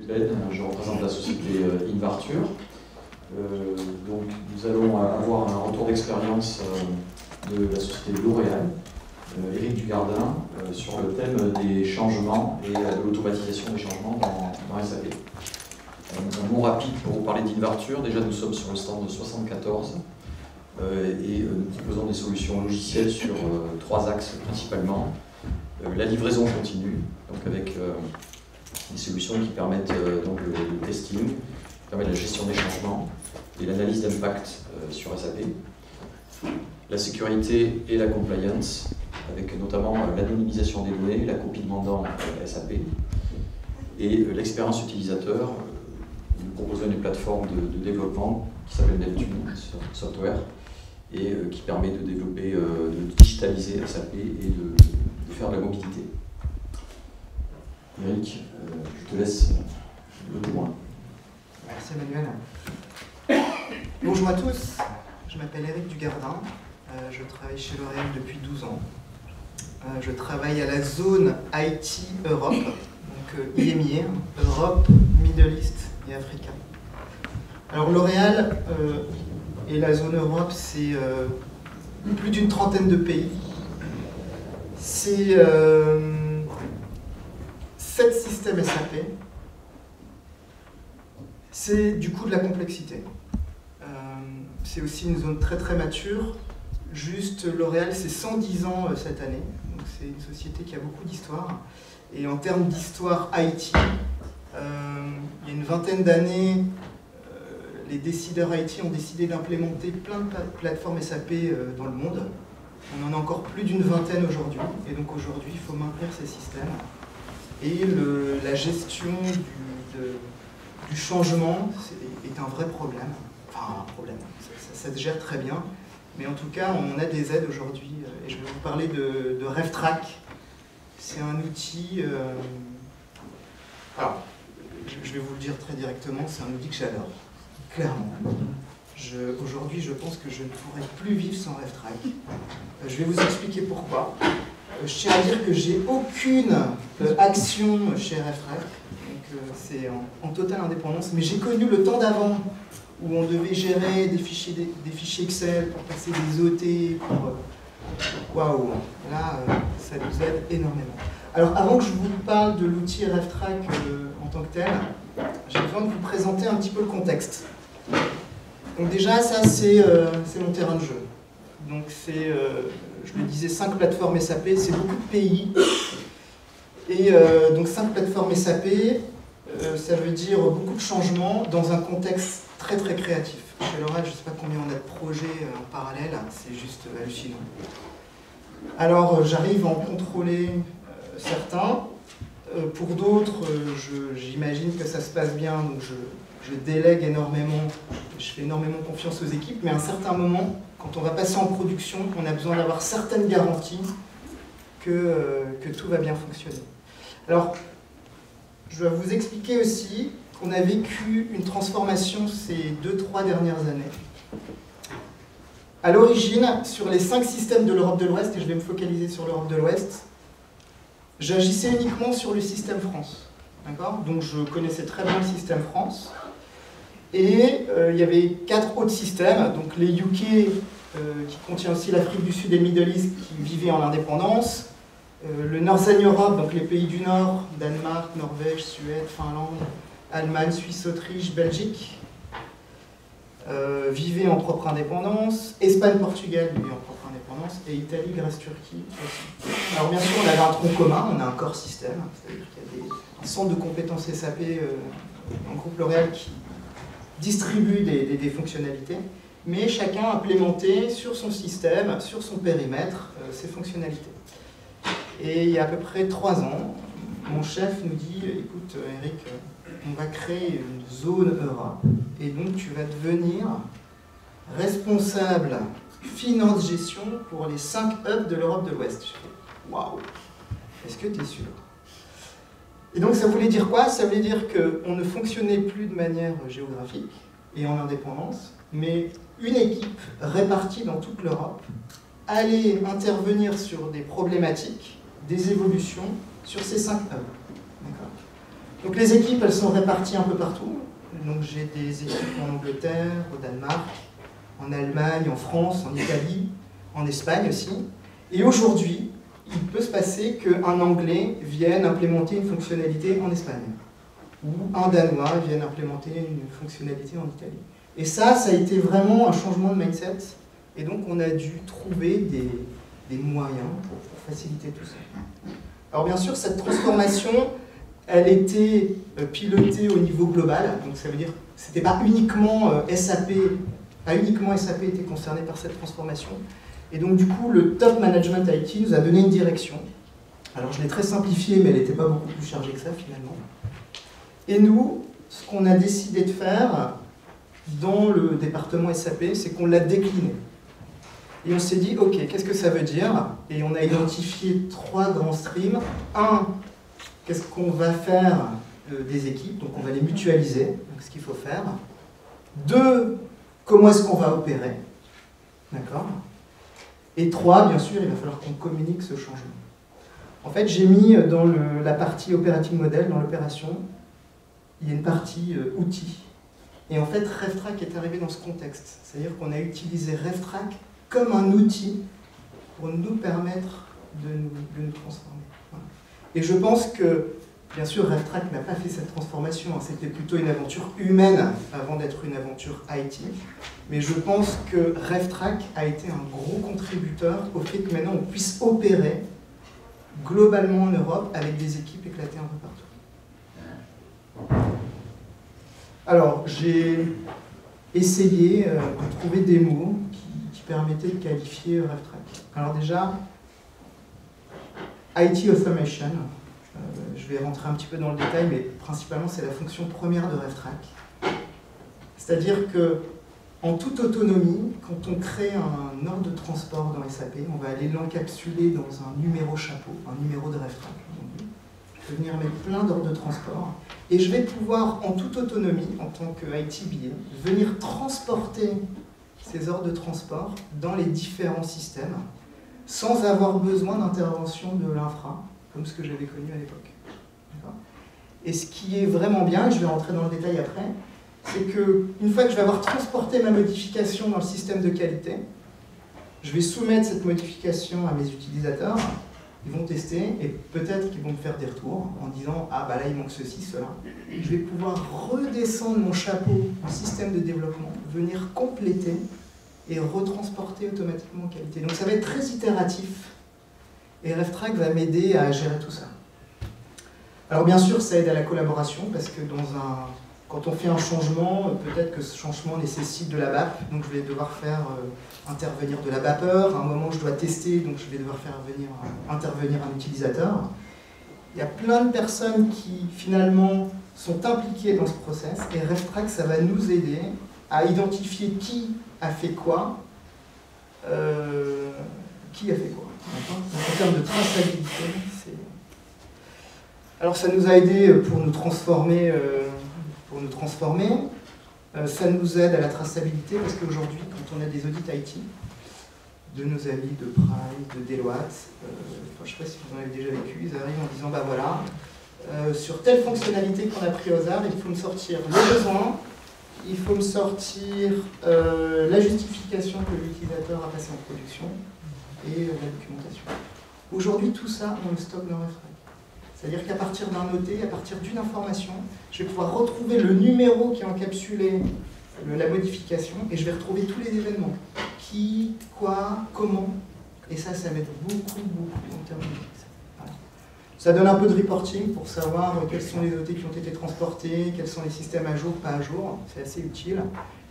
Hélène, je représente la société Invarture. Donc nous allons avoir un retour d'expérience de la société L'Oréal, Éric Dugardin, sur le thème des changements et de l'automatisation des changements dans SAP. Un mot rapide pour vous parler d'Invarture. Déjà, nous sommes sur le stand 74 et nous proposons des solutions logicielles sur trois axes principalement. La livraison continue, donc avec des solutions qui permettent donc le testing, qui permettent la gestion des changements et l'analyse d'impact sur SAP. La sécurité et la compliance, avec notamment l'anonymisation des données, la copie demandant SAP, et l'expérience utilisateur. Nous proposons une plateforme de développement qui s'appelle Neptune Software et qui permet de développer, de digitaliser SAP et de faire de la mobilité. Eric, je te laisse le témoin. Merci Emmanuel. Bonjour à tous, je m'appelle Éric Dugardin, je travaille chez L'Oréal depuis 12 ans. Je travaille à la zone IT Europe, donc IMIA, Europe, Middle East et Africa. Alors L'Oréal et la zone Europe, c'est plus d'une trentaine de pays. C'est 7 systèmes SAP. C'est du coup de la complexité. C'est aussi une zone très très mature. Juste L'Oréal, c'est 110 ans cette année. Donc c'est une société qui a beaucoup d'histoire. Et en termes d'histoire IT, il y a une vingtaine d'années, les décideurs IT ont décidé d'implémenter plein de plateformes SAP dans le monde. On en a encore plus d'une vingtaine aujourd'hui. Et donc aujourd'hui, il faut maintenir ces systèmes. Et la gestion du changement est un vrai problème. Enfin, un problème, ça se gère très bien. Mais en tout cas, on a des aides aujourd'hui. Et je vais vous parler de RevTrack. C'est un outil... alors, je vais vous le dire très directement, c'est un outil que j'adore. Clairement. Aujourd'hui, je pense que je ne pourrais plus vivre sans RevTrack. Je vais vous expliquer pourquoi. Je tiens à dire que j'ai aucune action chez RevTrack, donc c'est en totale indépendance, mais j'ai connu le temps d'avant où on devait gérer des fichiers Excel pour passer des OT, waouh, là ça nous aide énormément. Alors avant que je vous parle de l'outil RevTrack en tant que tel, j'ai besoin de vous présenter un petit peu le contexte. Donc déjà ça c'est mon terrain de jeu. Donc c'est, je le disais, 5 plateformes SAP, c'est beaucoup de pays. Et donc 5 plateformes SAP, ça veut dire beaucoup de changements dans un contexte très très créatif. Chez L'Oréal, je ne sais pas combien on a de projets en parallèle, c'est juste hallucinant. Alors j'arrive à en contrôler certains. Pour d'autres, j'imagine que ça se passe bien, donc je délègue énormément, je fais énormément confiance aux équipes, mais à un certain moment, quand on va passer en production, on a besoin d'avoir certaines garanties que tout va bien fonctionner. Alors, je vais vous expliquer aussi qu'on a vécu une transformation ces 2-3 dernières années. À l'origine, sur les 5 systèmes de l'Europe de l'Ouest, et je vais me focaliser sur l'Europe de l'Ouest, j'agissais uniquement sur le système France. Donc je connaissais très bien le système France. Et il y avait 4 autres systèmes, donc les UK, qui contient aussi l'Afrique du Sud et le Middle East, qui vivaient en indépendance, le Northern Europe, donc les pays du Nord, Danemark, Norvège, Suède, Finlande, Allemagne, Suisse, Autriche, Belgique, vivaient en propre indépendance, Espagne, Portugal vivaient en propre indépendance, et Italie, Grèce, Turquie aussi. Alors bien sûr, on avait un tronc commun, on a un core système, c'est-à-dire qu'il y a un centre de compétences SAP dans le groupe L'Oréal qui distribue des fonctionnalités, mais chacun implémentait sur son système, sur son périmètre, ses fonctionnalités. Et il y a à peu près 3 ans, mon chef nous dit « Écoute Eric, on va créer une zone Europe, et donc tu vas devenir responsable finance-gestion pour les 5 hubs de l'Europe de l'Ouest. » Je fais « Waouh, est-ce que tu es sûr ?» Et donc ça voulait dire quoi? Ça voulait dire qu'on ne fonctionnait plus de manière géographique et en indépendance, mais une équipe répartie dans toute l'Europe allait intervenir sur des problématiques, des évolutions sur ces 5 hubs. Donc les équipes, elles sont réparties un peu partout. Donc j'ai des équipes en Angleterre, au Danemark, en Allemagne, en France, en Italie, en Espagne aussi. Et aujourd'hui, il peut se passer qu'un Anglais vienne implémenter une fonctionnalité en Espagne, ou un Danois vienne implémenter une fonctionnalité en Italie. Et ça a été vraiment un changement de mindset, et donc on a dû trouver des moyens pour faciliter tout ça. Alors bien sûr, cette transformation, elle était pilotée au niveau global, donc ça veut dire que c'était pas uniquement SAP, pas uniquement SAP était concerné par cette transformation. Et donc du coup, le top management IT nous a donné une direction. Alors je l'ai très simplifiée, mais elle n'était pas beaucoup plus chargée que ça finalement. Et nous, ce qu'on a décidé de faire dans le département SAP, c'est qu'on l'a décliné. Et on s'est dit, ok, qu'est-ce que ça veut dire? Et on a identifié 3 grands streams. 1, qu'est-ce qu'on va faire des équipes? Donc on va les mutualiser, donc ce qu'il faut faire. 2, comment est-ce qu'on va opérer? D'accord? Et 3, bien sûr, il va falloir qu'on communique ce changement. En fait, j'ai mis dans la partie operating model, dans l'opération, il y a une partie outils. Et en fait, RevTrack est arrivé dans ce contexte. C'est-à-dire qu'on a utilisé RevTrack comme un outil pour nous permettre de nous transformer. Voilà. Et je pense que, bien sûr, RevTrack n'a pas fait cette transformation. C'était plutôt une aventure humaine avant d'être une aventure IT. Mais je pense que RevTrack a été un gros contributeur au fait que maintenant on puisse opérer globalement en Europe avec des équipes éclatées un peu partout. Alors, j'ai essayé de trouver des mots qui permettaient de qualifier RevTrack. Alors déjà, IT Automation, je vais rentrer un petit peu dans le détail, mais principalement c'est la fonction première de RevTrack. C'est-à-dire que en toute autonomie, quand on crée un ordre de transport dans SAP, on va aller l'encapsuler dans un numéro chapeau, un numéro de RevTrack. Je vais venir mettre plein d'ordres de transport et je vais pouvoir, en toute autonomie, en tant que IT BA, venir transporter ces ordres de transport dans les différents systèmes sans avoir besoin d'intervention de l'infra, comme ce que j'avais connu à l'époque. Et ce qui est vraiment bien, et je vais rentrer dans le détail après, c'est qu'une fois que je vais avoir transporté ma modification dans le système de qualité, je vais soumettre cette modification à mes utilisateurs, ils vont tester et peut-être qu'ils vont me faire des retours en disant « Ah bah là il manque ceci, cela ». Je vais pouvoir redescendre mon chapeau en système de développement, venir compléter et retransporter automatiquement en qualité. Donc ça va être très itératif et RevTrack va m'aider à gérer tout ça. Alors bien sûr ça aide à la collaboration parce que quand on fait un changement, peut-être que ce changement nécessite de la BAP, donc je vais devoir faire intervenir de la vapeur. À un moment, je dois tester, donc je vais devoir faire intervenir un utilisateur. Il y a plein de personnes qui, finalement, sont impliquées dans ce process, et RevTrack, ça va nous aider à identifier qui a fait quoi. En termes de traçabilité, alors ça nous a aidé pour nous transformer. Ça nous aide à la traçabilité parce qu'aujourd'hui, quand on a des audits IT, de nos amis de Price, de Deloitte, je ne sais pas si vous en avez déjà vécu, ils arrivent en disant bah voilà, sur telle fonctionnalité qu'on a pris au hasard, il faut me sortir le besoin, il faut me sortir la justification que l'utilisateur a passée en production et la documentation. Aujourd'hui, tout ça, on le stocke dans RevTrack. C'est-à-dire qu'à partir d'un OT, à partir d'une information, je vais pouvoir retrouver le numéro qui a encapsulé la modification et je vais retrouver tous les événements. Qui, quoi, comment. Et ça m'aide beaucoup en termes de texte. Voilà. Ça donne un peu de reporting pour savoir quels sont les OT qui ont été transportés, quels sont les systèmes à jour, pas à jour. C'est assez utile.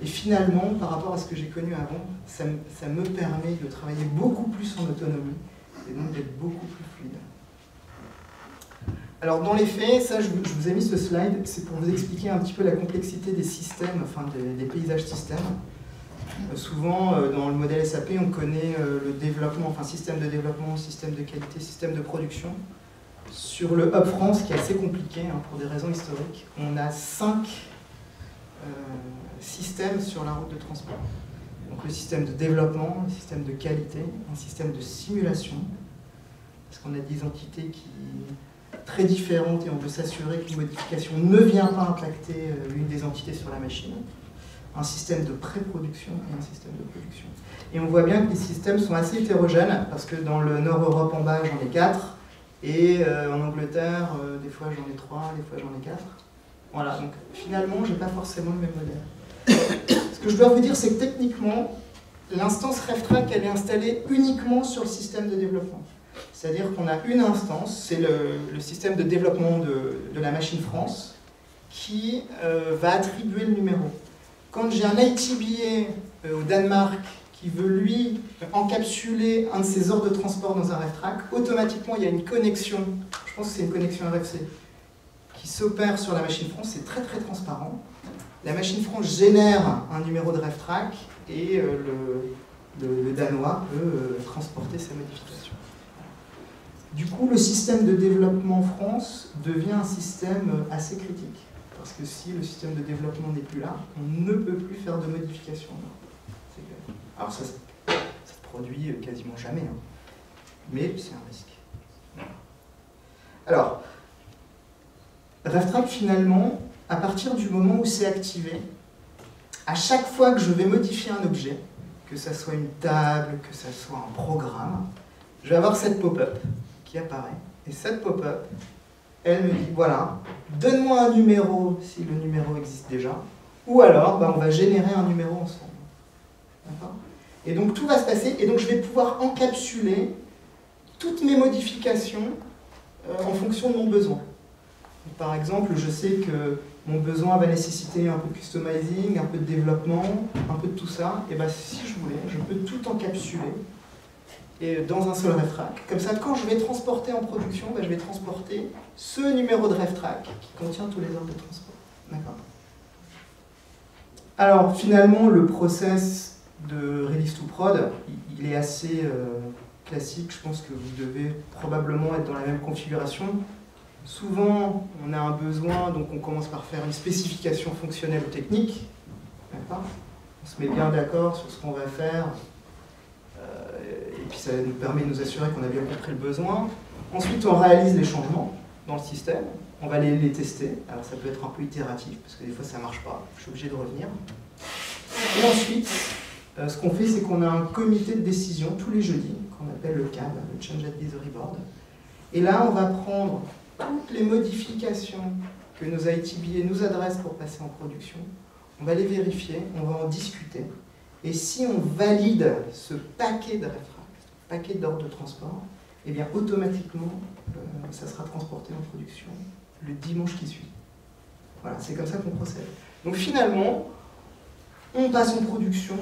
Et finalement, par rapport à ce que j'ai connu avant, ça me permet de travailler beaucoup plus en autonomie et donc d'être beaucoup plus fluide. Alors dans les faits, ça je vous ai mis ce slide, c'est pour vous expliquer un petit peu la complexité des systèmes, enfin des paysages systèmes. Souvent dans le modèle SAP, on connaît le développement, enfin système de développement, système de qualité, système de production. Sur le Hub France, qui est assez compliqué pour des raisons historiques, on a 5 systèmes sur la route de transport. Donc le système de développement, le système de qualité, un système de simulation, parce qu'on a des entités qui très différentes et on veut s'assurer qu'une modification ne vient pas impacter l'une des entités sur la machine. Un système de pré-production et un système de production. Et on voit bien que les systèmes sont assez hétérogènes, parce que dans le Nord-Europe en bas, j'en ai 4, et en Angleterre, des fois j'en ai 3, des fois j'en ai 4. Voilà, donc finalement, je n'ai pas forcément le même modèle. Ce que je dois vous dire, c'est que techniquement, l'instance RefTrack, elle est installée uniquement sur le système de développement. C'est-à-dire qu'on a une instance, c'est le système de développement de la machine France, qui va attribuer le numéro. Quand j'ai un ITBA au Danemark qui veut, lui, encapsuler un de ses ordres de transport dans un RefTrack, automatiquement, il y a une connexion, je pense que c'est une connexion RFC, qui s'opère sur la machine France, c'est très très transparent. La machine France génère un numéro de RefTrack et le Danois peut transporter sa modification. Du coup, le système de développement France devient un système assez critique. Parce que si le système de développement n'est plus là, on ne peut plus faire de modifications. Alors ça se produit quasiment jamais, hein. Mais c'est un risque. Alors, RefTrack finalement, à partir du moment où c'est activé, à chaque fois que je vais modifier un objet, que ça soit une table, que ça soit un programme, je vais avoir cette pop-up qui apparaît. Et cette pop-up, elle me dit, voilà, donne-moi un numéro si le numéro existe déjà, ou alors on va générer un numéro ensemble. D'accord ? Et donc tout va se passer, et donc je vais pouvoir encapsuler toutes mes modifications en fonction de mon besoin. Donc, par exemple, je sais que mon besoin va nécessiter un peu de customizing, un peu de développement, un peu de tout ça, et bien si je voulais, je peux tout encapsuler et dans un seul RefTrack. Comme ça, quand je vais transporter en production, je vais transporter ce numéro de RefTrack qui contient tous les ordres de transport. D'accord ? Alors, finalement, le process de release to prod, il est assez classique. Je pense que vous devez probablement être dans la même configuration. Souvent, on a un besoin, donc on commence par faire une spécification fonctionnelle ou technique. D'accord ? On se met bien d'accord sur ce qu'on va faire. Et puis ça nous permet de nous assurer qu'on a bien compris le besoin. Ensuite, on réalise les changements dans le système. On va les tester. Alors ça peut être un peu itératif, parce que des fois ça ne marche pas. Je suis obligé de revenir. Et ensuite, ce qu'on fait, c'est qu'on a un comité de décision tous les jeudis, qu'on appelle le CAB, le Change Advisory Board. Et là, on va prendre toutes les modifications que nos ITBA nous adressent pour passer en production. On va les vérifier, on va en discuter. Et si on valide ce paquet de RefTrack, ce paquet d'ordres de transport, eh bien automatiquement, ça sera transporté en production le dimanche qui suit. Voilà, c'est comme ça qu'on procède. Donc finalement, on passe en production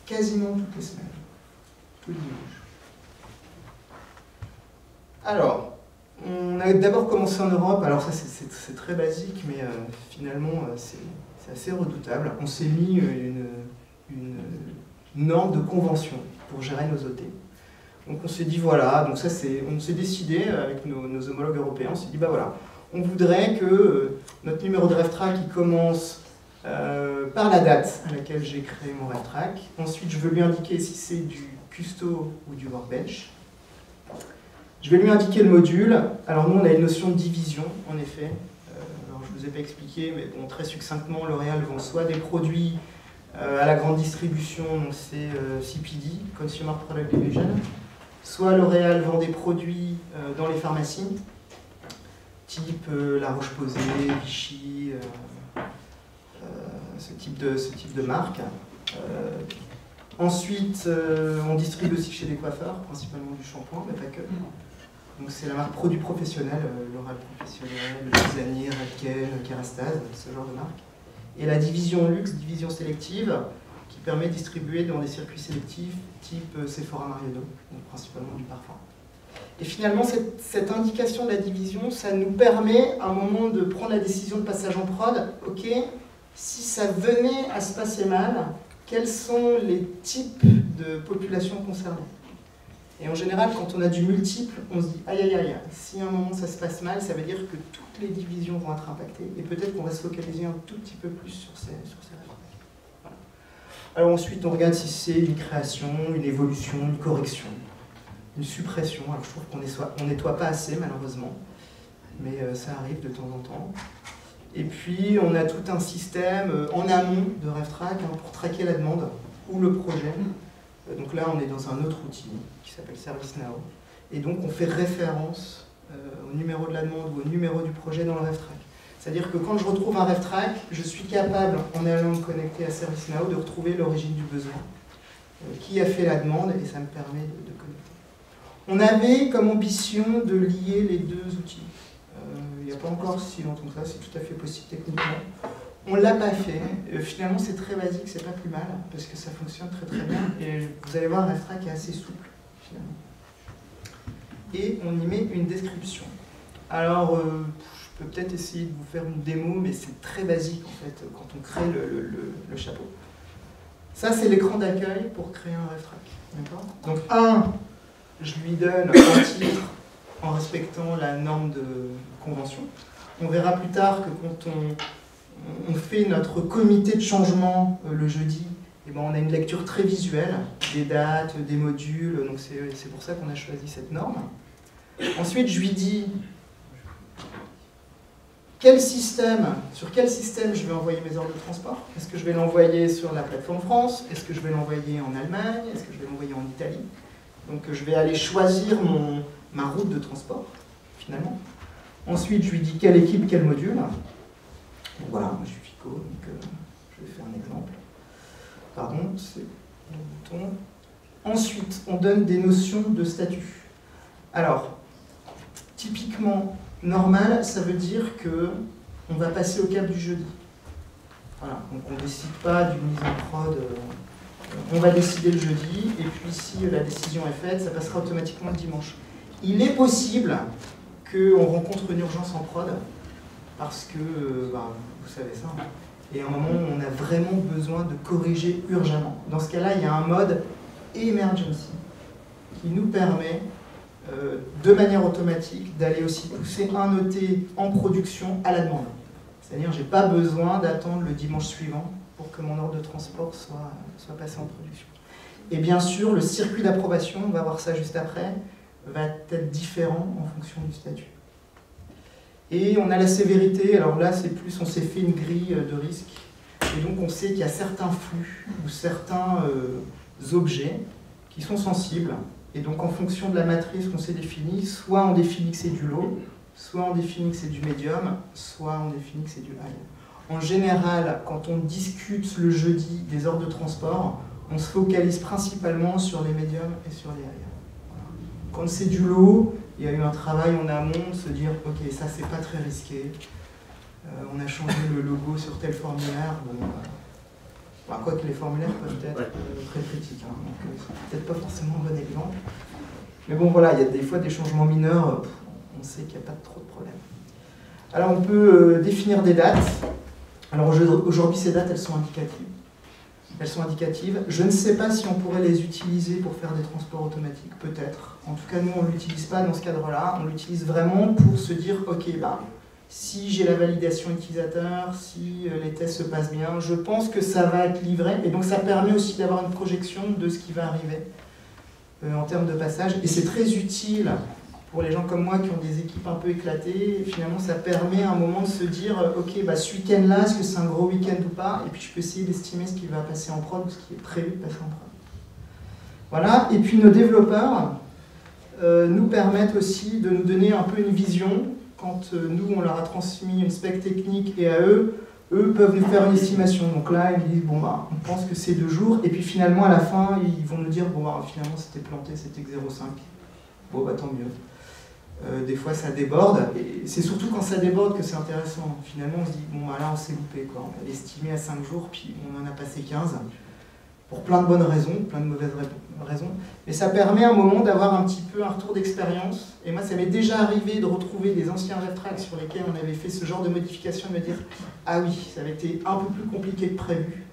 quasiment toutes les semaines, tous les dimanches. Alors, on a d'abord commencé en Europe, alors ça c'est très basique, mais finalement c'est assez redoutable. On s'est mis une norme de convention pour gérer nos OT. Donc on s'est dit voilà, donc ça on s'est décidé avec nos homologues européens, on s'est dit bah voilà, on voudrait que notre numéro de RefTrack il commence par la date à laquelle j'ai créé mon RefTrack. Ensuite je veux lui indiquer si c'est du custo ou du workbench. Je vais lui indiquer le module. Alors nous on a une notion de division en effet. Alors je ne vous ai pas expliqué, mais bon, très succinctement, L'Oréal vend soit des produits à la grande distribution, donc c'est CPD, Consumer Product Division, soit L'Oréal vend des produits dans les pharmacies, type La Roche-Posay, Vichy, ce type de marque. Ensuite, on distribue aussi chez des coiffeurs, principalement du shampoing, mais pas que. Donc c'est la marque Produits Professionnels, L'Oréal Professionnel, Pisani, Redken, Kerastase, ce genre de marque. Et la division luxe, division sélective, qui permet de distribuer dans des circuits sélectifs type Sephora Mariodo, donc principalement du parfum. Et finalement, cette indication de la division, ça nous permet à un moment de prendre la décision de passage en prod. Ok, si ça venait à se passer mal, quels sont les types de populations concernées? Et en général, quand on a du multiple, on se dit aïe aïe aïe, si à un moment ça se passe mal, ça veut dire que toutes les divisions vont être impactées et peut-être qu'on va se focaliser un tout petit peu plus sur ces résultats. Voilà. Alors ensuite, on regarde si c'est une création, une évolution, une correction, une suppression. Alors je trouve qu'on nettoie pas assez malheureusement. mais ça arrive de temps en temps. Et puis, on a tout un système en amont de RevTrack pour traquer la demande ou le projet. Donc là, on est dans un autre outil qui s'appelle ServiceNow. Et donc, on fait référence au numéro de la demande ou au numéro du projet dans le RevTrack. C'est-à-dire que quand je retrouve un RevTrack, je suis capable, en allant me connecter à ServiceNow, de retrouver l'origine du besoin, qui a fait la demande, et ça me permet de connecter. On avait comme ambition de lier les deux outils. Il n'y a pas encore si longtemps que ça, c'est tout à fait possible techniquement. On ne l'a pas fait. Finalement, c'est très basique, c'est pas plus mal, parce que ça fonctionne très très bien. Et vous allez voir, RevTrack est assez souple, finalement. Et on y met une description. Alors, je peux peut-être essayer de vous faire une démo, mais c'est très basique, en fait, quand on crée le chapeau. Ça, c'est l'écran d'accueil pour créer un RevTrack. Donc, je lui donne un titre en respectant la norme de convention. On verra plus tard que quand on fait notre comité de changement le jeudi, et ben on a une lecture très visuelle, des dates, des modules, donc c'est pour ça qu'on a choisi cette norme. Ensuite, je lui dis sur quel système je vais envoyer mes ordres de transport. Est-ce que je vais l'envoyer sur la plateforme France? Est-ce que je vais l'envoyer en Allemagne? Est-ce que je vais l'envoyer en Italie? Donc je vais aller choisir ma route de transport, finalement. Ensuite, je lui dis quelle équipe, quel module. Donc voilà, moi je suis FICO, donc je vais faire un exemple. Pardon, c'est le bouton. Ensuite, on donne des notions de statut. Alors, typiquement, normal, ça veut dire qu'on va passer au cap du jeudi. Voilà, donc on ne décide pas d'une mise en prod. On va décider le jeudi, et puis si la décision est faite, ça passera automatiquement le dimanche. Il est possible qu'on rencontre une urgence en prod, parce que, vous savez ça, et à un moment où on a vraiment besoin de corriger urgemment. Dans ce cas-là, il y a un mode Emergency qui nous permet, de manière automatique, d'aller aussi pousser un OT en production à la demande. C'est-à-dire, je n'ai pas besoin d'attendre le dimanche suivant pour que mon ordre de transport soit passé en production. Et bien sûr, le circuit d'approbation, on va voir ça juste après, va être différent en fonction du statut. Et on a la sévérité, alors là, c'est plus, on s'est fait une grille de risque, et donc on sait qu'il y a certains flux ou certains objets qui sont sensibles, et donc en fonction de la matrice qu'on s'est définie, soit on définit que c'est du low, soit on définit que c'est du médium, soit on définit que c'est du high. En général, quand on discute le jeudi des ordres de transport, on se focalise principalement sur les médiums et sur les high. Voilà. Quand c'est du low, il y a eu un travail en amont de se dire « Ok, ça c'est pas très risqué, on a changé le logo sur tel formulaire. » Quoique les formulaires peuvent être très critiques, hein, donc c'est peut-être pas forcément un bon exemple. Mais bon voilà, il y a des fois des changements mineurs, on sait qu'il n'y a pas trop de problème. Alors on peut définir des dates. Alors aujourd'hui ces dates elles sont indicatives. Je ne sais pas si on pourrait les utiliser pour faire des transports automatiques, peut-être. En tout cas nous on ne l'utilise pas dans ce cadre-là, on l'utilise vraiment pour se dire ok, si j'ai la validation utilisateur, si les tests se passent bien, je pense que ça va être livré. Et donc ça permet aussi d'avoir une projection de ce qui va arriver en termes de passage. Et c'est très utile pour les gens comme moi qui ont des équipes un peu éclatées. Et finalement, ça permet à un moment de se dire, ok, ce week-end-là, est-ce que c'est un gros week-end ou pas? Et puis je peux essayer d'estimer ce qui va passer en prod ou ce qui est prévu de passer en prod. Voilà. Et puis nos développeurs nous permettent aussi de nous donner un peu une vision. Quand nous, on leur a transmis une spec technique et à eux peuvent nous faire une estimation. Donc là, ils disent, on pense que c'est 2 jours. Et puis finalement, à la fin, ils vont nous dire, finalement, c'était planté, c'était que 0,5. Bon, tant mieux. Des fois, ça déborde. Et c'est surtout quand ça déborde que c'est intéressant. Finalement, on se dit, là, on s'est loupé, quoi. On a estimé à 5 jours, puis on en a passé 15. Pour plein de bonnes raisons, plein de mauvaises raisons. Mais ça permet à un moment d'avoir un petit peu un retour d'expérience. Et moi, ça m'est déjà arrivé de retrouver des anciens RevTrack sur lesquels on avait fait ce genre de modification et me dire « Ah oui, ça avait été un peu plus compliqué que prévu. »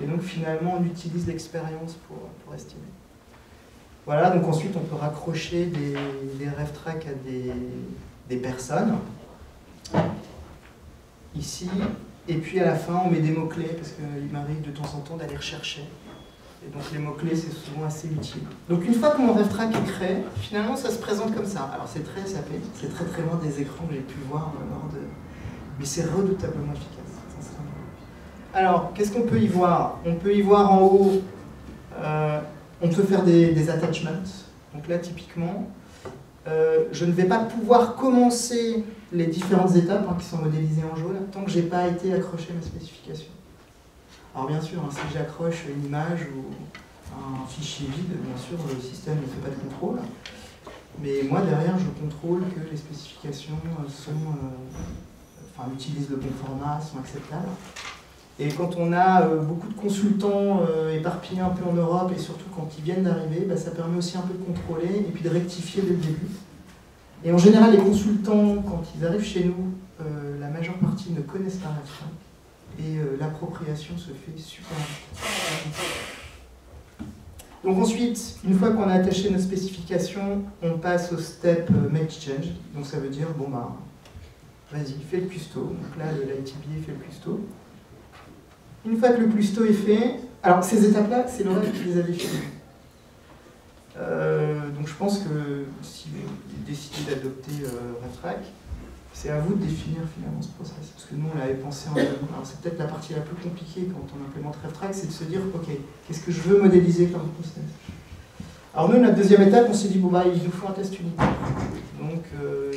Et donc finalement, on utilise l'expérience pour estimer. Voilà, donc ensuite, on peut raccrocher des RevTrack à des personnes. Ici. Et puis à la fin, on met des mots-clés, parce qu'il m'arrive de temps en temps d'aller rechercher. Et donc les mots-clés, c'est souvent assez utile. Donc une fois que mon RefTrack est créé, finalement ça se présente comme ça. Alors c'est très SAP, c'est très très loin des écrans que j'ai pu voir lors de... Mais c'est redoutablement efficace, sincèrement. Alors, qu'est-ce qu'on peut y voir? On peut y voir en haut, on peut faire des attachments. Donc là, typiquement, je ne vais pas pouvoir commencer les différentes étapes qui sont modélisées en jaune tant que je n'ai pas été accroché à ma spécification. Alors bien sûr, si j'accroche une image ou un fichier vide, bien sûr, le système ne fait pas de contrôle. Mais moi, derrière, je contrôle que les spécifications utilisent le bon format, sont acceptables. Et quand on a beaucoup de consultants éparpillés un peu en Europe, et surtout quand ils viennent d'arriver, ça permet aussi un peu de contrôler et puis de rectifier dès le début. Et en général, les consultants, quand ils arrivent chez nous, la majeure partie ne connaissent pas RefTrack. Et l'appropriation se fait super vite. Donc ensuite, une fois qu'on a attaché nos spécifications, on passe au step make change. Donc ça veut dire, bon vas-y, fais le custo. Donc là, l'ITBA fait le custo. Une fois que le custo est fait, alors ces étapes-là, c'est Laurel qui les a définies. Donc je pense que si vous décidez d'adopter RefTrack, c'est à vous de définir finalement ce process. Parce que nous, on l'avait pensé en amont. Alors c'est peut-être la partie la plus compliquée quand on implémente RefTrack, c'est de se dire, ok, qu'est-ce que je veux modéliser comme process? Alors nous, notre deuxième étape, on s'est dit, il nous faut un test unitaire. Donc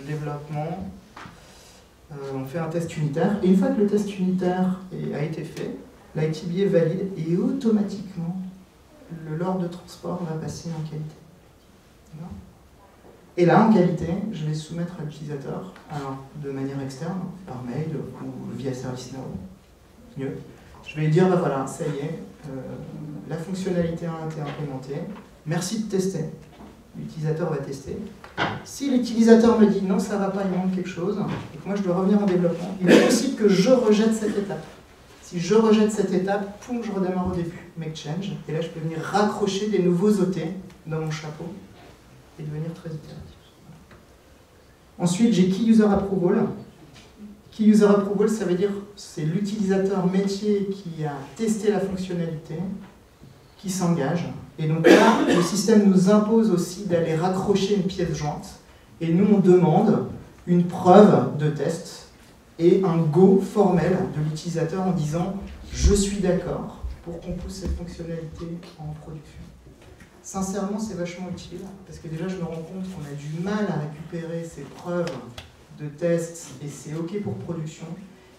développement, on fait un test unitaire. Et une fois que le test unitaire a été fait, l'ITBA valide et automatiquement, l'ordre de transport va passer en qualité. Et là, en qualité, je vais soumettre à l'utilisateur, alors de manière externe, par mail ou via ServiceNow, mieux. Je vais lui dire, voilà, ça y est, la fonctionnalité a été implémentée, merci de tester. L'utilisateur va tester. Si l'utilisateur me dit, non, ça ne va pas, il manque quelque chose, et que moi je dois revenir en développement, il est possible que je rejette cette étape. Si je rejette cette étape, poum, je redémarre au début, make change, et là je peux venir raccrocher des nouveaux OT dans mon chapeau et devenir très itératif. Ensuite, j'ai Key User Approval. Key User Approval, ça veut dire c'est l'utilisateur métier qui a testé la fonctionnalité, qui s'engage. Et donc là, le système nous impose aussi d'aller raccrocher une pièce jointe. Et nous, on demande une preuve de test et un go formel de l'utilisateur en disant « je suis d'accord pour qu'on pousse cette fonctionnalité en production ». Sincèrement, c'est vachement utile, parce que déjà, je me rends compte qu'on a du mal à récupérer ces preuves de test, et c'est OK pour production,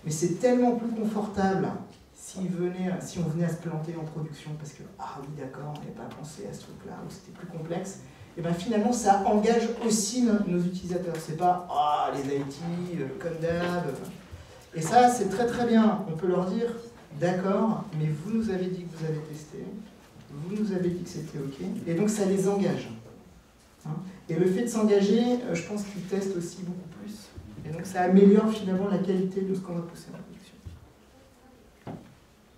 mais c'est tellement plus confortable si on venait à se planter en production, parce que, ah oui, d'accord, on n'avait pas pensé à ce truc-là, ou c'était plus complexe, et bien finalement, ça engage aussi nos utilisateurs. C'est pas, ah, les IT, comme d'hab. Et ça, c'est très très bien. On peut leur dire, d'accord, mais vous nous avez dit que vous avez testé, vous nous avez dit que c'était OK, et donc ça les engage. Et le fait de s'engager, je pense qu'ils testent aussi beaucoup plus, et donc ça améliore finalement la qualité de ce qu'on va pousser en production.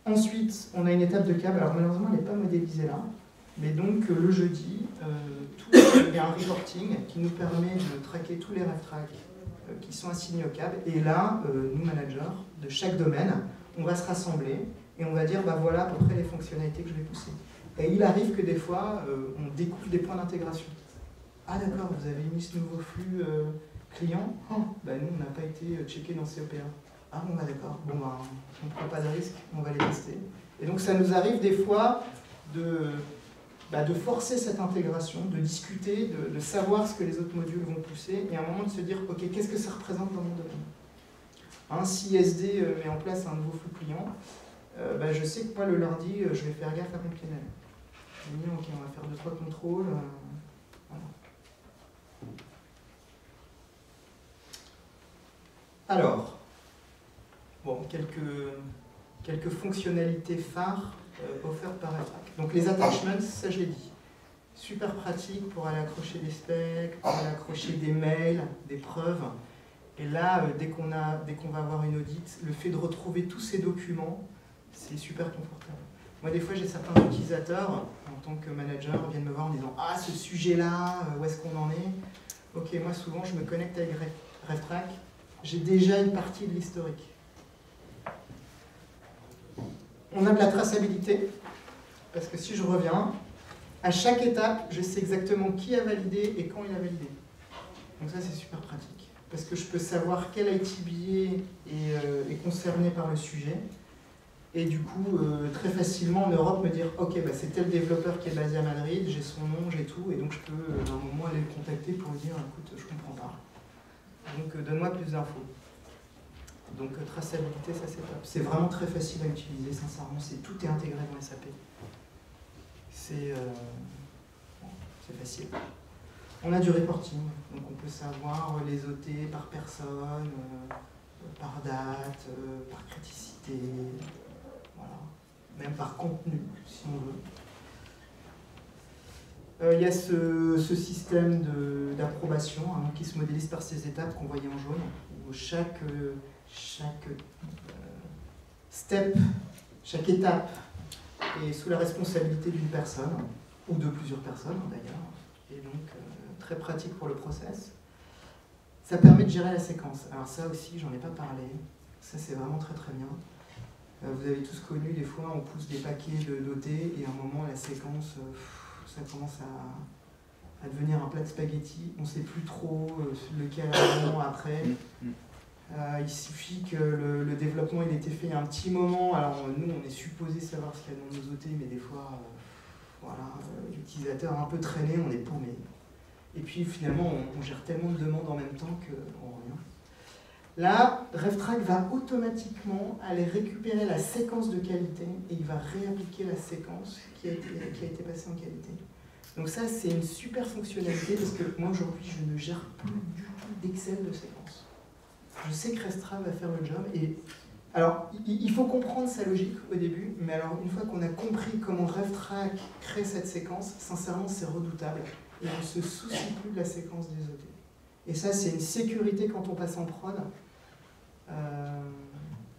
Ensuite, on a une étape de câble, alors malheureusement elle n'est pas modélisée là, mais donc le jeudi, il y a un reporting qui nous permet de traquer tous les RefTrack qui sont assignés au câble, et là, nous managers de chaque domaine, on va se rassembler, et on va dire, voilà à peu près les fonctionnalités que je vais pousser. Et il arrive que des fois, on découvre des points d'intégration. Ah d'accord, vous avez mis ce nouveau flux client, nous on n'a pas été checké dans COPA. Ah bon d'accord, on ne prend pas de risque, on va les tester. Et donc ça nous arrive des fois de forcer cette intégration, de discuter, de savoir ce que les autres modules vont pousser, et à un moment de se dire, ok, qu'est-ce que ça représente dans mon domaine? Si SD met en place un nouveau flux client, je sais que moi le lundi, je vais faire gaffe à mon PNL. Je vais dire, ok, on va faire 2-3 contrôles. Voilà. Alors, bon, quelques fonctionnalités phares offertes par RefTrack. Donc les attachments, ça je l'ai dit. Super pratique pour aller accrocher des specs, pour aller accrocher des mails, des preuves. Et là, dès qu'on va avoir une audit, le fait de retrouver tous ces documents, c'est super confortable. Moi, des fois, j'ai certains utilisateurs, en tant que manager, viennent me voir en disant « Ah, ce sujet-là, où est-ce qu'on en est ?» Ok, moi, souvent, je me connecte avec RefTrack. J'ai déjà une partie de l'historique. On a de la traçabilité. parce que si je reviens, à chaque étape, je sais exactement qui a validé et quand il a validé. Donc ça, c'est super pratique, parce que je peux savoir quel ITBA est concerné par le sujet, et du coup, très facilement en Europe, me dire « Ok, bah, c'est tel développeur qui est basé à Madrid, j'ai son nom, j'ai tout, et donc je peux à un moment aller le contacter pour lui dire « Écoute, je comprends pas, donc donne-moi plus d'infos ». Donc traçabilité, ça c'est top. C'est vraiment très facile à utiliser, sincèrement, tout est intégré dans SAP. C'est facile. On a du reporting, donc on peut savoir les OT par personne, par date, par criticité, voilà. Même par contenu, si on veut. Il y a ce système d'approbation qui se modélise par ces étapes qu'on voyait en jaune, où chaque step, chaque étape est sous la responsabilité d'une personne, ou de plusieurs personnes d'ailleurs, et donc très pratique pour le process. Ça permet de gérer la séquence. Alors ça aussi, j'en ai pas parlé, ça c'est vraiment très très bien. Vous avez tous connu, des fois on pousse des paquets d'OT et à un moment la séquence, ça commence à devenir un plat de spaghettis, on ne sait plus trop lequel avant, après. Il suffit que le développement il ait été fait il y a un petit moment, alors nous on est supposé savoir ce qu'il y a dans nos OT, mais des fois, voilà, l'utilisateur a un peu traîné, on est paumé. Et puis finalement on gère tellement de demandes en même temps qu'on revient. Là, RevTrack va automatiquement aller récupérer la séquence de qualité et il va réappliquer la séquence qui a été passée en qualité. Donc ça, c'est une super fonctionnalité parce que moi aujourd'hui, je ne gère plus du tout d'Excel de séquence. Je sais que RevTrack va faire le job. Et alors, il faut comprendre sa logique au début, mais alors une fois qu'on a compris comment RevTrack crée cette séquence, sincèrement, c'est redoutable. Et on ne se soucie plus de la séquence des OT. Et ça, c'est une sécurité quand on passe en prod.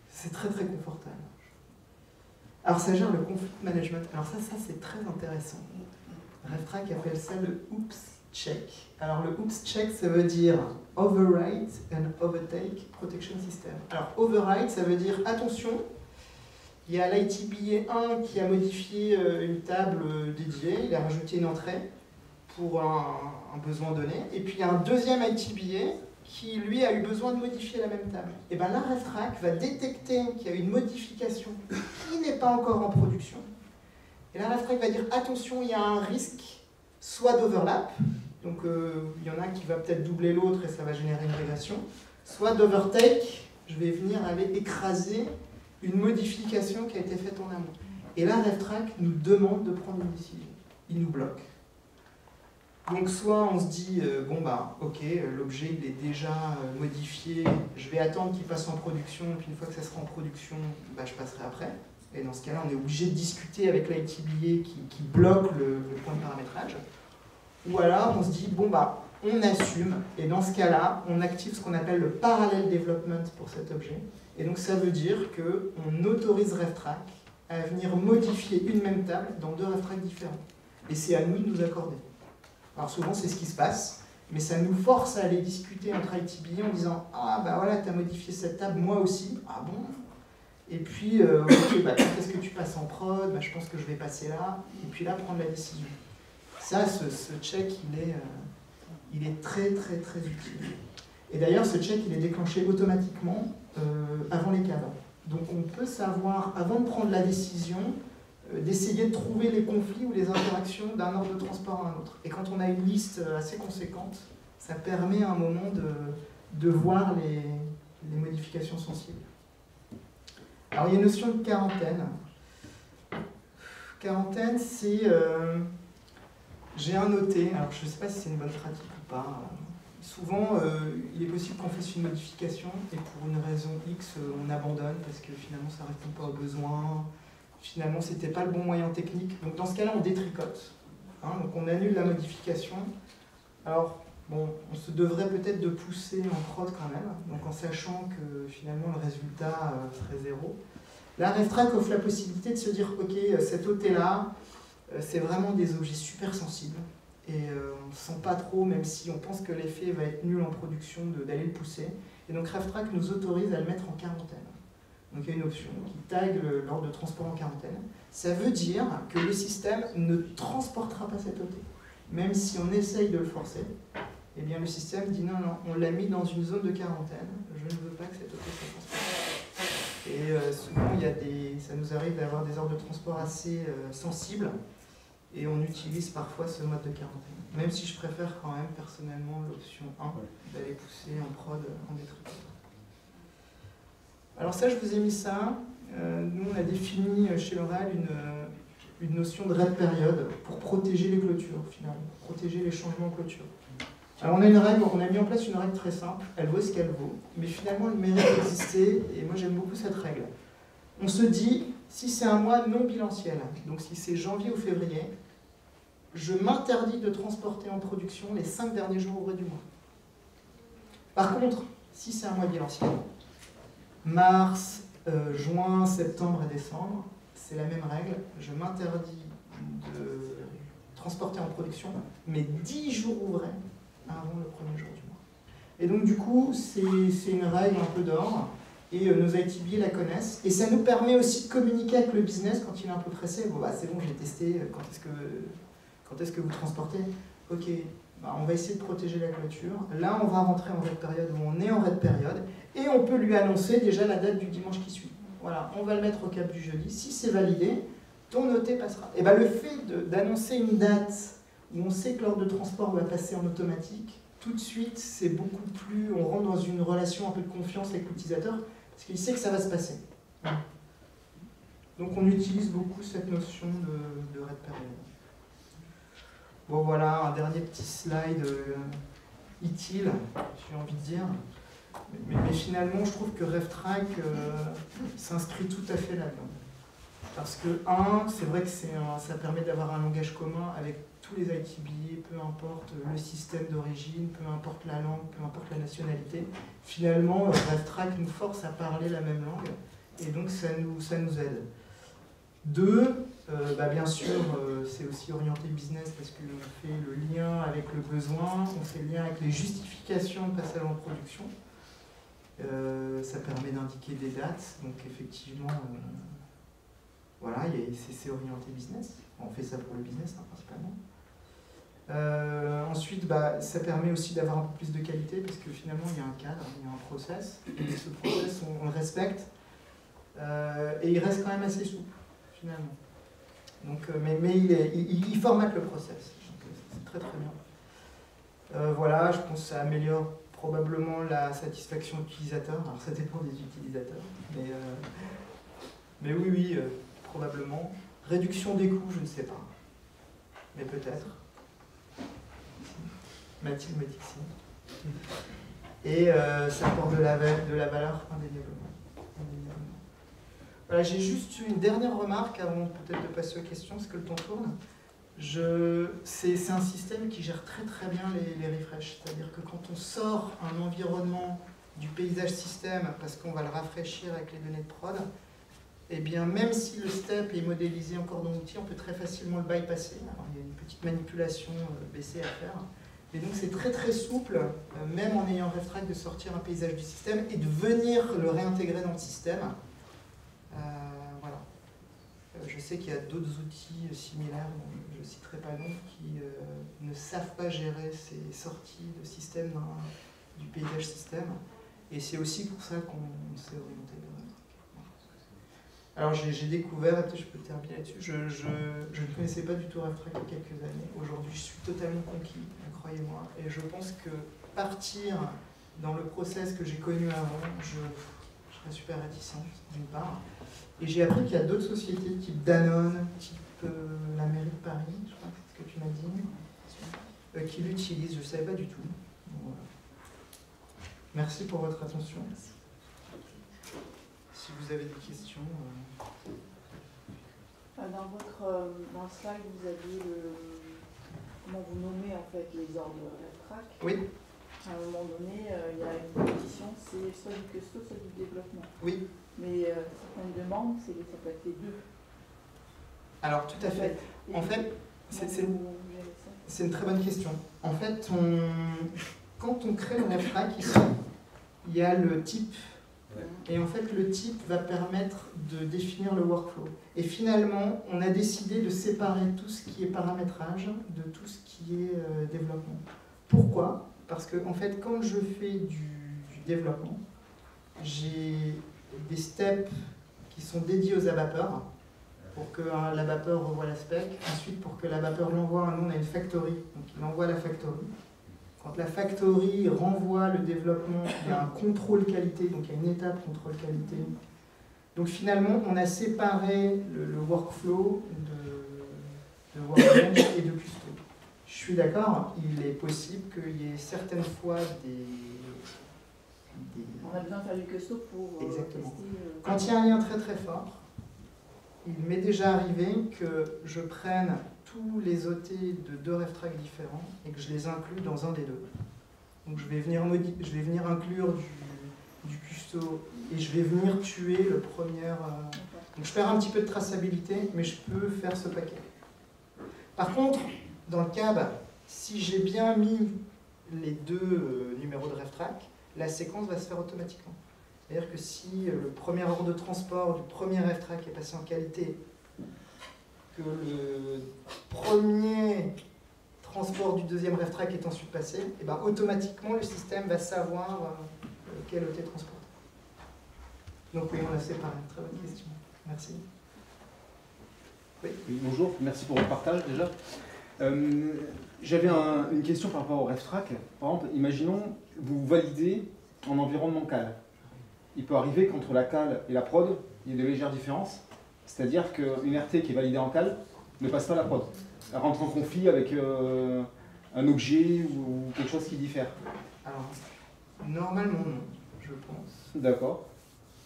C'est très très confortable. Alors ça gère le conflict management. Alors ça c'est très intéressant. RevTrack appelle ça le Oops Check. Alors le Oops Check, ça veut dire Overwrite and Overtake Protection System. Alors overwrite, ça veut dire attention, il y a l'ITBA 1 qui a modifié une table dédiée, il a rajouté une entrée pour un besoin donné, et puis il y a un deuxième ITBA qui lui a eu besoin de modifier la même table. Et bien là, RevTrack va détecter qu'il y a une modification qui n'est pas encore en production. Et là, RevTrack va dire attention, il y a un risque soit d'overlap, donc il y en a qui va peut-être doubler l'autre et ça va générer une régression, soit d'overtake, je vais venir aller écraser une modification qui a été faite en amont. Et là, RevTrack nous demande de prendre une décision. Il nous bloque. Donc soit on se dit, bon bah ok, l'objet il est déjà modifié, je vais attendre qu'il passe en production, puis une fois que ça sera en production, bah, je passerai après. Et dans ce cas-là, on est obligé de discuter avec l'ITBA qui bloque le point de paramétrage. Ou alors on se dit, bon bah, on assume, et dans ce cas-là, on active ce qu'on appelle le parallel development pour cet objet. Et donc ça veut dire qu'on autorise RevTrack à venir modifier une même table dans deux RevTrack différents. Et c'est à nous de nous accorder. Alors souvent c'est ce qui se passe, mais ça nous force à aller discuter entre ITBA en disant « Ah bah voilà, tu as modifié cette table, moi aussi. Ah bon ?» Et puis, ok, bah, quand est-ce que tu passes en prod? Bah, je pense que je vais passer là, et puis là, prendre la décision. Ça, ce check, il est très très très utile. Et d'ailleurs, ce check, il est déclenché automatiquement avant les cadres. Donc on peut savoir, avant de prendre la décision, d'essayer de trouver les conflits ou les interactions d'un ordre de transport à un autre. Et quand on a une liste assez conséquente, ça permet à un moment de voir les modifications sensibles. Alors il y a une notion de quarantaine. Quarantaine, c'est... j'ai un OT, alors je ne sais pas si c'est une bonne pratique ou pas. Souvent, il est possible qu'on fasse une modification et pour une raison X, on abandonne parce que finalement ça ne répond pas aux besoins. Finalement, ce n'était pas le bon moyen technique. Donc dans ce cas-là, on détricote. Donc on annule la modification. Alors, bon, on se devrait peut-être de pousser en prod quand même, donc en sachant que finalement le résultat serait 0. Là, RevTrack offre la possibilité de se dire, ok, cet OT-là, c'est vraiment des objets super sensibles. Et on ne sent pas trop, même si on pense que l'effet va être nul en production, d'aller le pousser. Et donc RevTrack nous autorise à le mettre en quarantaine. Donc il y a une option qui tag l'ordre de transport en quarantaine. Ça veut dire que le système ne transportera pas cette OT. Même si on essaye de le forcer, eh bien le système dit non, non, on l'a mis dans une zone de quarantaine, je ne veux pas que cette OT soit transportée. Et souvent, ça nous arrive d'avoir des ordres de transport assez sensibles, et on utilise parfois ce mode de quarantaine. Même si je préfère quand même personnellement l'option 1, d'aller pousser en prod en détricotant. Alors ça, je vous ai mis ça. Nous, on a défini chez L'Oréal une notion de RED période pour protéger les clôtures, finalement, pour protéger les changements de clôture. Alors on a mis en place une règle très simple, elle vaut ce qu'elle vaut, mais finalement elle mérite d'exister, et moi j'aime beaucoup cette règle. On se dit, si c'est un mois non bilanciel, donc si c'est janvier ou février, je m'interdis de transporter en production les 5 derniers jours ouvrés du mois. Par contre, si c'est un mois bilanciel, mars, juin, septembre et décembre, c'est la même règle, je m'interdis de transporter en production mes 10 jours ouvrés avant le premier jour du mois. Et donc du coup, c'est une règle un peu d'or, et nos ITB la connaissent, et ça nous permet aussi de communiquer avec le business quand il est un peu pressé. Bon bah c'est bon, j'ai testé, quand est-ce que vous transportez? Ok, bah, on va essayer de protéger la clôture. Là, on va rentrer en red période, où on est en red période, et on peut lui annoncer déjà la date du dimanche qui suit. Voilà, on va le mettre au cap du jeudi. Si c'est validé, ton OT passera. Et bah, le fait d'annoncer une date où on sait que l'ordre de transport va passer en automatique, tout de suite, c'est beaucoup plus... On rentre dans une relation un peu de confiance avec l'utilisateur, parce qu'il sait que ça va se passer. Donc on utilise beaucoup cette notion de red période. Bon voilà, un dernier petit slide utile, j'ai envie de dire. Mais finalement, je trouve que RevTrack s'inscrit tout à fait là-dedans. Parce que, c'est vrai que ça permet d'avoir un langage commun avec tous les ITB, peu importe le système d'origine, peu importe la langue, peu importe la nationalité. Finalement, RevTrack nous force à parler la même langue, et donc ça nous aide. 2, bien sûr, c'est aussi orienté business parce qu'on fait le lien avec le besoin, on fait le lien avec les justifications de passage en production. Ça permet d'indiquer des dates, donc effectivement, voilà, c'est orienté business. On fait ça pour le business, hein, principalement. Ensuite, ça permet aussi d'avoir un peu plus de qualité parce que finalement, il y a un cadre, il y a un process, et ce process, on le respecte, et il reste quand même assez souple, finalement. Donc, mais il formate le process, c'est très très bien. Voilà, je pense que ça améliore probablement la satisfaction utilisateur. Alors ça dépend des utilisateurs, mais oui, probablement. Réduction des coûts, je ne sais pas, mais peut-être. Mathilde me dit que si. Et ça apporte de la valeur indéniablement. Voilà, j'ai juste une dernière remarque avant peut-être de passer aux questions, parce que le temps tourne. C'est un système qui gère très très bien les refreshs. C'est-à-dire que quand on sort un environnement du paysage système, parce qu'on va le rafraîchir avec les données de prod, et bien même si le step est modélisé encore dans l'outil, on peut très facilement le bypasser. Alors, il y a une petite manipulation BC à faire. Et donc c'est très très souple, même en ayant RevTrack, de sortir un paysage du système et de venir le réintégrer dans le système. Voilà. Je sais qu'il y a d'autres outils similaires, je ne citerai pas non, qui ne savent pas gérer ces sorties de système du paysage système. Et c'est aussi pour ça qu'on s'est orienté vers RevTrack. Alors j'ai découvert, peut-être je peux terminer là-dessus, je ne connaissais pas du tout RevTrack il y a quelques années. Aujourd'hui, je suis totalement conquis, croyez-moi. Et je pense que partir dans le process que j'ai connu avant, je serais super réticente, d'une part. Et j'ai appris qu'il y a d'autres sociétés, type Danone, type la mairie de Paris, je crois que c'est ce que tu m'as dit, qui l'utilisent. Je ne savais pas du tout. Bon, voilà. Merci pour votre attention. Si vous avez des questions... Dans le slide, vous aviez comment vous nommez en fait les ordres RevTrack. Oui. À un moment donné, il y a une compétition, c'est soit du custo, soit du développement. Oui. Mais certaines demandent, ça peut être les deux. Alors, tout à fait. En fait, c'est une très bonne question. En fait, quand on crée le RevTrack, il y a le type Et en fait, le type va permettre de définir le workflow. Et finalement, on a décidé de séparer tout ce qui est paramétrage de tout ce qui est développement. Pourquoi? Parce que en fait, quand je fais du développement, j'ai des steps qui sont dédiés aux abappeurs pour que l'abappeur revoie la spec. Ensuite, pour que l'abappeur l'envoie, nous on a une factory, donc il envoie la factory. Quand la factory renvoie le développement, il y a un contrôle qualité, donc il y a une étape contrôle qualité. Donc finalement, on a séparé le workflow de Workbench et de Custo. Je suis d'accord, il est possible qu'il y ait certaines fois des... On a besoin de faire du Custo pour Exactement. tester... Quand il y a un lien très très fort, il m'est déjà arrivé que je prenne tous les OT de 2 RefTrack différents et que je les inclue dans un des deux. Donc je vais venir inclure du custo et je vais venir tuer le premier... Donc je perds un petit peu de traçabilité, mais je peux faire ce paquet. Par contre, dans le cab, si j'ai bien mis les 2 numéros de RefTrack, la séquence va se faire automatiquement. C'est-à-dire que si le premier ordre de transport du premier RefTrack est passé en qualité, que le premier transport du deuxième RefTrack est ensuite passé, et ben automatiquement le système va savoir quel OT transporter. Donc oui, on a séparé. Très bonne question. Merci. Oui. Oui, bonjour, merci pour votre partage déjà. J'avais une question par rapport au RefTrack. Par exemple, imaginons, vous validez en environnement cal. Il peut arriver qu'entre la cal et la prod, il y ait de légères différences. C'est-à-dire qu'une RT qui est validée en cal ne passe pas la prod. Elle rentre en conflit avec un objet ou quelque chose qui diffère. Alors, normalement non, je pense. D'accord.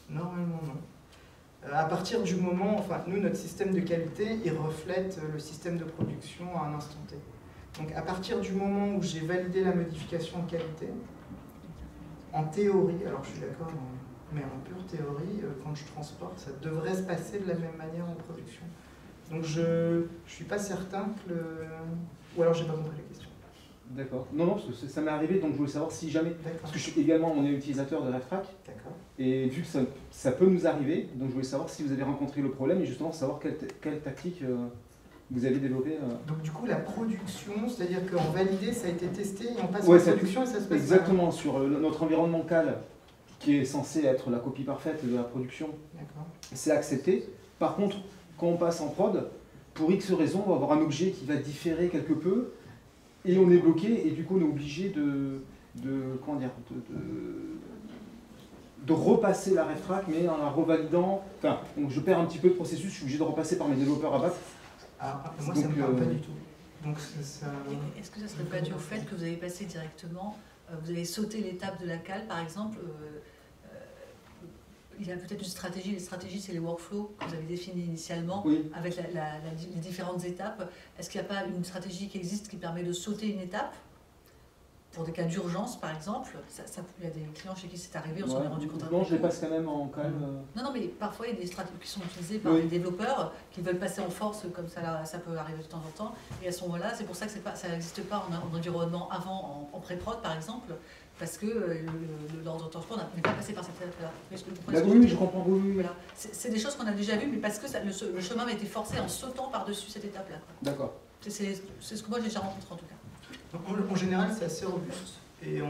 Normalement non. À partir du moment, enfin nous, notre système de qualité, il reflète le système de production à un instant T. Donc à partir du moment où j'ai validé la modification en qualité, en théorie, alors je suis d'accord, mais en pure théorie, quand je transporte, ça devrait se passer de la même manière en production. Donc je ne suis pas certain que le... Ou alors j'ai pas compris la question. D'accord. Non, non, parce que ça m'est arrivé, donc je voulais savoir si jamais... Parce que je suis également, on est utilisateur de RefTrack. D'accord. Et vu que ça peut nous arriver, donc je voulais savoir si vous avez rencontré le problème et justement savoir quelle tactique vous avez développée. Donc du coup, la production, c'est-à-dire qu'en validé, ça a été testé et on passe en production et ça se passe exactement, sur notre environnement cal, qui est censé être la copie parfaite de la production, c'est accepté. Par contre, quand on passe en prod, pour X raisons, on va avoir un objet qui va différer quelque peu et on est bloqué et du coup on est obligé comment dire, de repasser la RefTrack, mais en la revalidant. Enfin, donc je perds un petit peu de processus, je suis obligé de repasser par mes développeurs ABAP. Moi, ça ne me parle pas du tout. Est-ce que ça serait pas dû au fait que vous avez passé directement, vous avez sauté l'étape de la cale, par exemple, il y a peut-être une stratégie, les stratégies c'est les workflows que vous avez définis initialement, oui, avec les différentes étapes. Est-ce qu'il n'y a pas une stratégie qui existe qui permet de sauter une étape pour des cas d'urgence, par exemple? Il y a des clients chez qui c'est arrivé, on s'en est rendu compte. Non, je les passe quand même en calme. Non, mais parfois il y a des stratégies qui sont utilisées par les développeurs qui veulent passer en force, comme ça peut arriver de temps en temps. Et à ce moment-là, c'est pour ça que ça n'existe pas en environnement avant, en pré-prod par exemple, parce que l'ordre de transport n'est pas passé par cette étape-là. Oui, je comprends. Oui. Voilà. C'est des choses qu'on a déjà vues, mais parce que le chemin a été forcé en sautant par-dessus cette étape-là. D'accord. C'est ce que moi j'ai déjà rencontré en tout cas. En général, c'est assez robuste et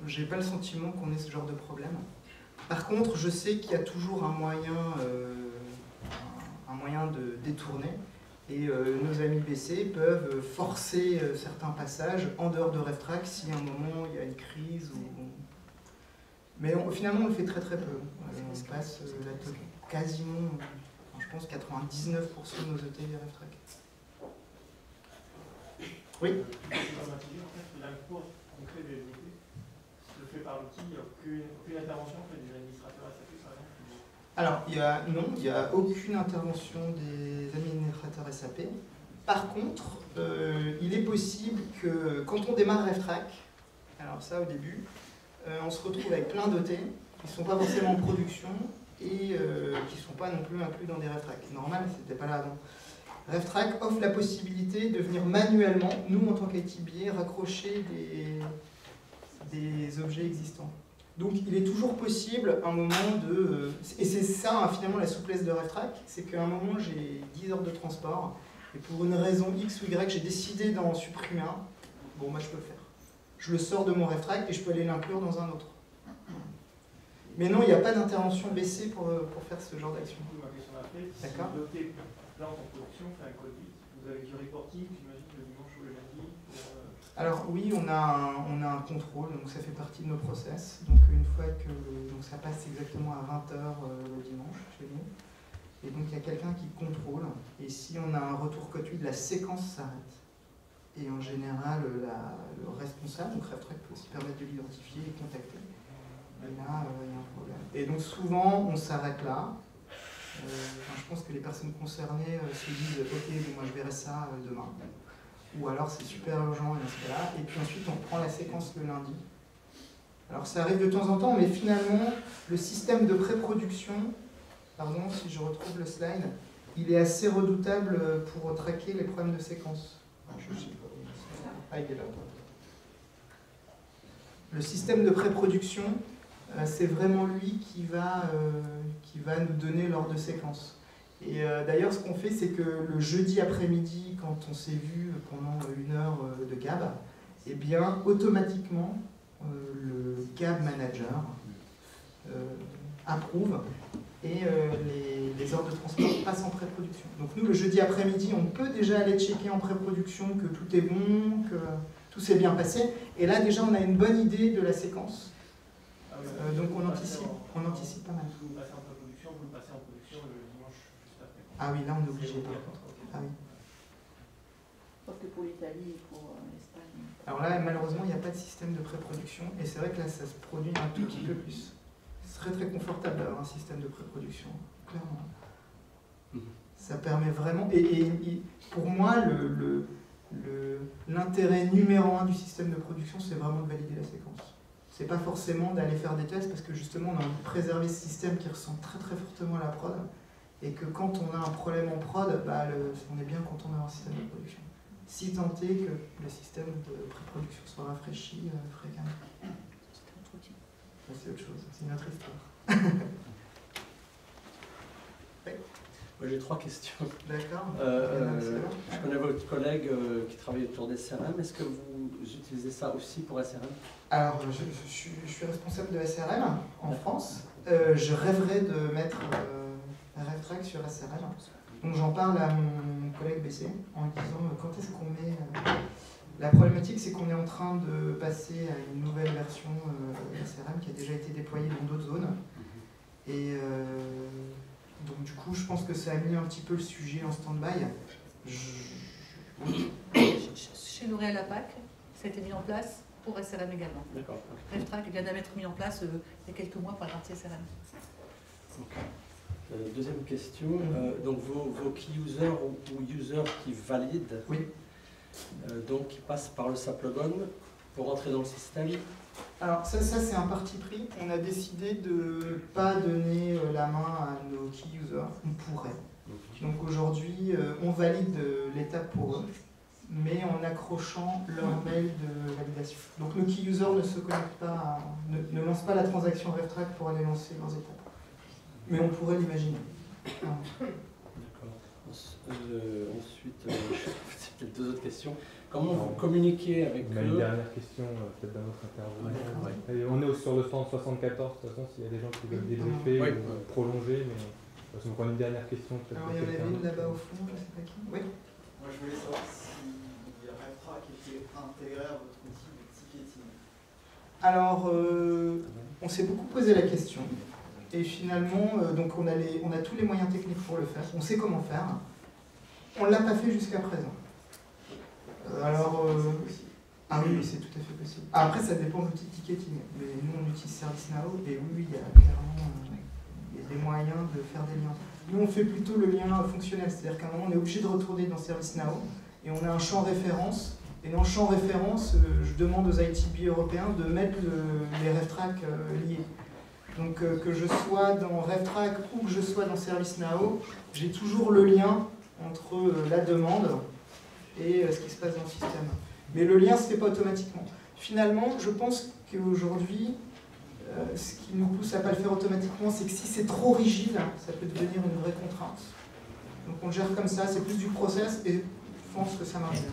j'ai pas le sentiment qu'on ait ce genre de problème. Par contre, je sais qu'il y a toujours un moyen de détourner et nos amis BC peuvent forcer certains passages en dehors de RefTrack si à un moment il y a une crise. Mais finalement, on le fait très très peu. On passe quasiment, je pense, 99% de nos ET vers RefTrack. Oui. L'import concret des ET se fait par l'outil, il n'y a aucune intervention des administrateurs SAP par exemple? Alors, il n'y a aucune intervention des administrateurs SAP. Par contre, il est possible que quand on démarre RefTrack, alors ça au début, on se retrouve avec plein d'OT qui ne sont pas forcément en production et qui ne sont pas non plus inclus dans des RefTrack. Normal, c'était pas là avant. RefTrack offre la possibilité de venir manuellement, nous en tant qu'ITBA, raccrocher des objets existants. Donc il est toujours possible un moment de... et c'est ça hein, finalement la souplesse de RevTrack, c'est qu'à un moment j'ai 10 heures de transport, et pour une raison X ou Y, j'ai décidé d'en supprimer un. Bon, moi je peux le faire. Je le sors de mon RevTrack et je peux aller l'inclure dans un autre. Mais non, il n'y a pas d'intervention BC pour faire ce genre d'action. Ma question d'après, si D'accord. vous notez plante en production, fait un code 8, vous avez du reporting, j'imagine, le dimanche ou le lundi Alors oui, on a un contrôle, donc ça fait partie de nos process. Donc une fois que donc ça passe exactement à 20h le dimanche chez nous, et donc il y a quelqu'un qui contrôle, et si on a un retour code 8, la séquence s'arrête. Et en général, le responsable, donc RevTrack peut aussi permettre de l'identifier et contacter. Et là, il y a un problème. Et donc souvent, on s'arrête là. Je pense que les personnes concernées se disent « Ok, bon, moi je verrai ça demain ». Ou alors c'est super urgent et dans ce cas-là. Et puis ensuite, on prend la séquence le lundi. Alors ça arrive de temps en temps, mais finalement, le système de pré-production, pardon, si je retrouve le slide, il est assez redoutable pour traquer les problèmes de séquence. Ah, il est là. Le système de pré-production, c'est vraiment lui qui va nous donner l'ordre de séquence. Et d'ailleurs, ce qu'on fait, c'est que le jeudi après-midi, quand on s'est vu pendant 1 heure de gab, eh bien, automatiquement, le gab manager approuve et les ordres de transport passent en pré-production. Donc nous, le jeudi après-midi, on peut déjà aller checker en pré-production que tout est bon, que tout s'est bien passé. Et là, déjà, on a une bonne idée de la séquence. Donc on anticipe pas mal. Vous passez en pré-production, vous le passez en production le dimanche juste après. Ah oui, là on est obligé par contre. Ah oui. Parce que pour l'Italie et pour l'Espagne. Alors là, malheureusement, il n'y a pas de système de pré-production. Et c'est vrai que là, ça se produit un tout petit peu plus. Ce serait très confortable d'avoir un système de pré-production, clairement. Ça permet vraiment... Et pour moi, l'intérêt numéro 1 du système de production, c'est vraiment de valider la séquence. C'est pas forcément d'aller faire des tests, parce que justement, on a envie de préserver ce système qui ressemble très très fortement à la prod, et que quand on a un problème en prod, on est bien content d'avoir un système de production. Si tant est que le système de pré-production soit rafraîchi fréquemment. C'est autre chose, c'est une autre histoire. Oui. Moi j'ai 3 questions. D'accord. Je connais votre collègue qui travaille autour des CRM. Est-ce que vous utilisez ça aussi pour SRM? Alors, je suis responsable de SRM en France. Je rêverais de mettre RevTrack sur SRM. Donc j'en parle à mon collègue BC en lui disant quand est-ce qu'on met... La problématique, c'est qu'on est en train de passer à une nouvelle version SRM qui a déjà été déployée dans d'autres zones. Et donc du coup, je pense que ça a mis un petit peu le sujet en stand-by. Chez L'Oréal APAC, ça a été mis en place pour SRM également. D'accord. RevTrack vient d'être mis en place il y a quelques mois pour la partie SRM. Okay. Deuxième question, donc vos key users ou users qui valident, oui. Donc qui passent par le saplogon pour entrer dans le système. Alors ça c'est un parti pris. On a décidé de ne pas donner la main à nos key users. On pourrait. Donc aujourd'hui, on valide l'étape pour eux, mais en accrochant leur mail de validation. Donc nos key users ne se connectent pas, ne lancent pas la transaction RevTrack pour aller lancer leurs étapes. Mais on pourrait l'imaginer. D'accord. Ensuite, c'est peut-être 2 autres questions. Comment vous communiquez avec eux? Une dernière question, peut-être d'un autre intervenant. Ouais. On est sur le stand 74, de toute façon, s'il y a des gens qui veulent débriefer ou prolonger, mais de toute façon, on prend une dernière question. Alors, il y en avait une là-bas au fond, je ne sais pas qui. Oui. Moi, je voulais savoir si RevTrack était intégré à votre outil de ticketing. Alors, on s'est beaucoup posé la question. Et finalement, donc on a tous les moyens techniques pour le faire. On sait comment faire. On ne l'a pas fait jusqu'à présent. Ah oui, c'est tout à fait possible. Ah, après, ça dépend de l'outil de ticketing. Mais nous, on utilise ServiceNow. Et oui, il y a clairement des moyens de faire des liens. Nous, on fait plutôt le lien fonctionnel. C'est-à-dire qu'à un moment, on est obligé de retourner dans ServiceNow. Et on a un champ référence. Et dans le champ référence, je demande aux ITB européens de mettre les RevTrack liés. Donc que je sois dans RevTrack ou que je sois dans ServiceNow, j'ai toujours le lien entre la demande et ce qui se passe dans le système. Mais le lien ne se fait pas automatiquement. Finalement, je pense qu'aujourd'hui, Ce qui nous pousse à ne pas le faire automatiquement, c'est que si c'est trop rigide, ça peut devenir une vraie contrainte. Donc on le gère comme ça, c'est plus du process et je pense que ça marche bien.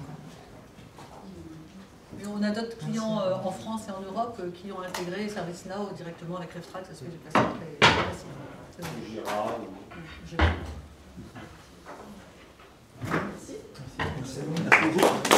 Et on a d'autres clients en France et en Europe qui ont intégré ServiceNow directement avec RefTrack, ça se fait de façon très facile. Jira. Merci. Merci beaucoup.